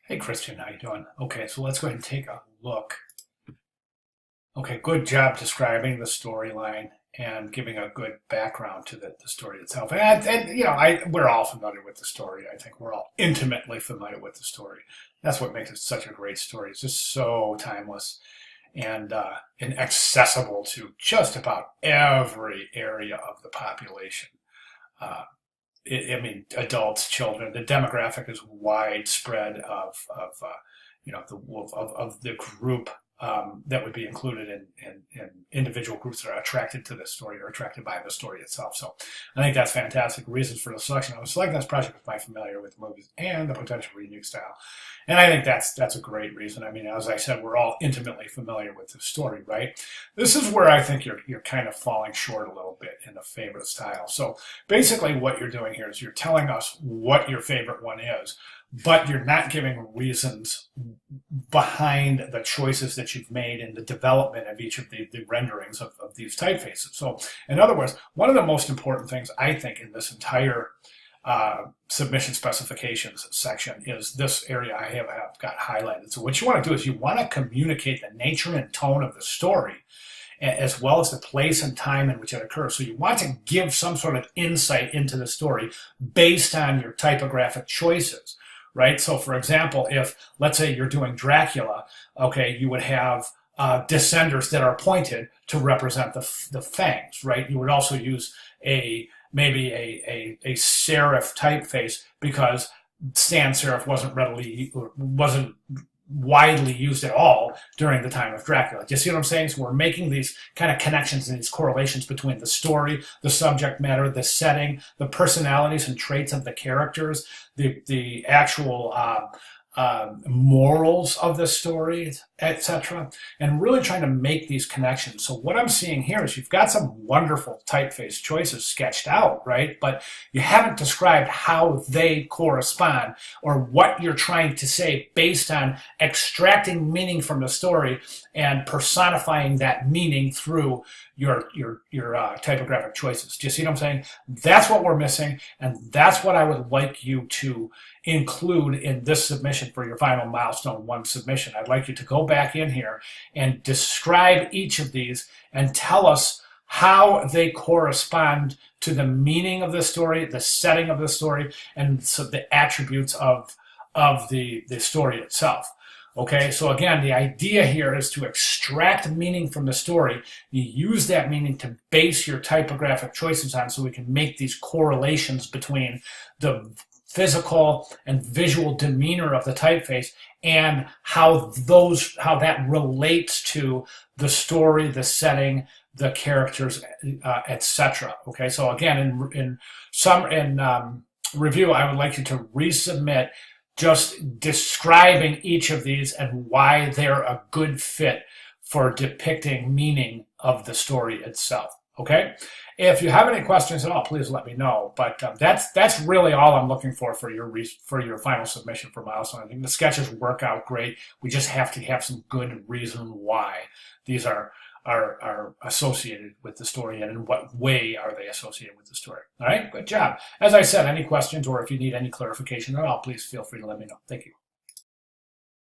Hey Christian, how you doing? Okay, so let's go ahead and take a look. Okay, good job describing the storyline and giving a good background to the story itself. And you know, we're all familiar with the story. I think we're all intimately familiar with the story. That's what makes it such a great story. It's just so timeless and accessible to just about every area of the population. Uh, I mean, adults, children. The demographic is widespread of you know of the group that would be included in individual groups that are attracted to this story or attracted by the story itself. So I think that's fantastic reasons for the selection. I was selecting this project with my familiar with the movies and the potential for unique style. And I think that's a great reason. I mean, as I said, we're all intimately familiar with the story, right? This is where I think you're kind of falling short a little bit in the favorite style. So basically what you're doing here is you're telling us what your favorite one is, but you're not giving reasons behind the choices that you've made in the development of each of the renderings of these typefaces. So in other words, one of the most important things I think in this entire submission specifications section is this area I have got highlighted. So what you want to do is you want to communicate the nature and tone of the story as well as the place and time in which it occurs. So you want to give some sort of insight into the story based on your typographic choices, right? So for example, if let's say you're doing Dracula, okay, you would have descenders that are pointed to represent the fangs, right? You would also use maybe a serif typeface because sans serif wasn't widely used at all during the time of Dracula. Do you see what I'm saying? So we're making these kind of connections and these correlations between the story, the subject matter, the setting, the personalities and traits of the characters, the actual morals of the story, etc., and really trying to make these connections. So what I'm seeing here is you've got some wonderful typeface choices sketched out, right? But you haven't described how they correspond or what you're trying to say based on extracting meaning from the story and personifying that meaning through your typographic choices. Do you see what I'm saying? That's what we're missing, and that's what I would like you to include in this submission for your final milestone 1 submission. I'd like you to go back in here and describe each of these and tell us how they correspond to the meaning of the story, the setting of the story, and so the attributes of the story itself. Okay, so again, the idea here is to extract meaning from the story. You use that meaning to base your typographic choices on so we can make these correlations between the physical and visual demeanor of the typeface and how that relates to the story, the setting, the characters, etc. Okay, so again, in review, I would like you to resubmit just describing each of these and why they're a good fit for depicting meaning of the story itself. Okay? If you have any questions at all, please let me know. But that's really all I'm looking for your final submission for Milestone. I think the sketches work out great. We just have to have some good reason why these are associated with the story and in what way are they associated with the story. All right, good job. As I said, any questions or if you need any clarification at all, please feel free to let me know. Thank you.